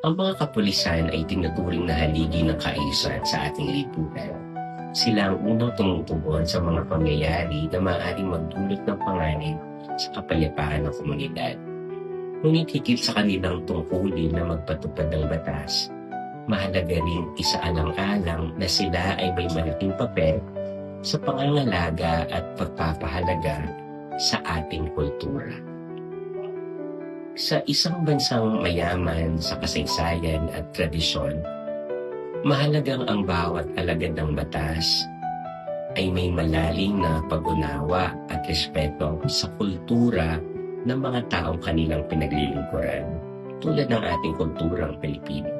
Ang mga kapulisan ay tinuturing na haligi ng kaayusan sa ating lipunan. Sila ang unang tumutugon sa mga pangyayari na maaaring magdulot ng panganib sa kapayapaan ng komunidad. Ngunit higit sa kanilang tungkulin na magpatupad ng batas, mahalaga rin isaalang-alang na sila ay may malaking papel sa pangangalaga at pagpapahalaga sa ating kultura. Sa isang bansang mayaman sa kasaysayan at tradisyon, mahalagang ang bawat alagad ng batas ay may malalim na pag-unawa at respeto sa kultura ng mga taong kanilang pinaglilingkuran, tulad ng ating kulturang Pilipino.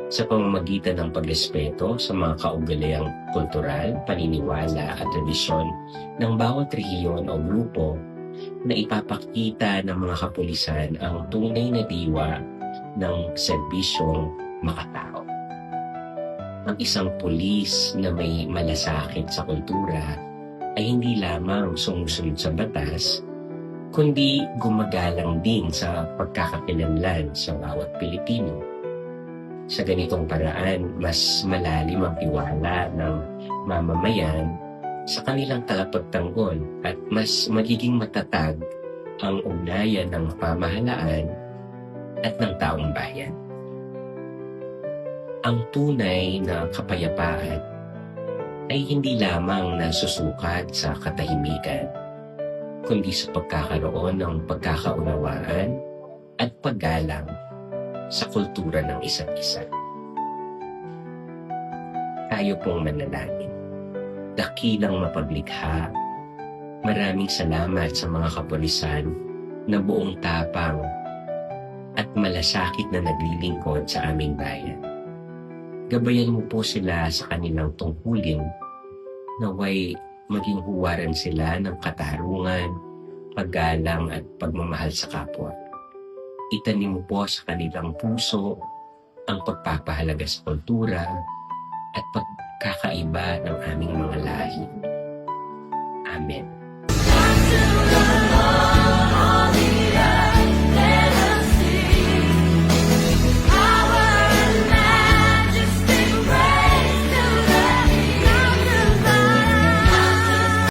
Sa pamamagitan ng pagrespeto sa mga kaugaliang kultural, paniniwala at tradisyon ng bawat rehiyon o grupo, na ipapakita ng mga kapulisan ang tunay na diwa ng serbisyong makatao. Ang isang pulis na may malasakit sa kultura ay hindi lamang sumusunod sa batas, kundi gumagalang din sa pagkakakilanlan sa bawat Pilipino. Sa ganitong paraan, mas malalim ang tiwala ng mamamayan sa kanilang tagapagtanggol at mas magiging matatag ang ugnayan ng pamahalaan at ng taong bayan. Ang tunay na kapayapaan ay hindi lamang nasusukat sa katahimikan, kundi sa pagkakaroon ng pagkakaunawaan at paggalang sa kultura ng isa't isa. Tayo pong manalangin. Dakilang mapaglikha, maraming salamat sa mga kapulisan na buong tapang at malasakit na naglilingkod sa aming bayan. Gabayan mo po sila sa kanilang tungkulin, naway maging huwaran sila ng katarungan, paggalang at pagmamahal sa kapwa. Itanim mo po sa kanilang puso ang pagpapahalaga sa kultura at pagkakaiba ng aming mga lahi. Amen.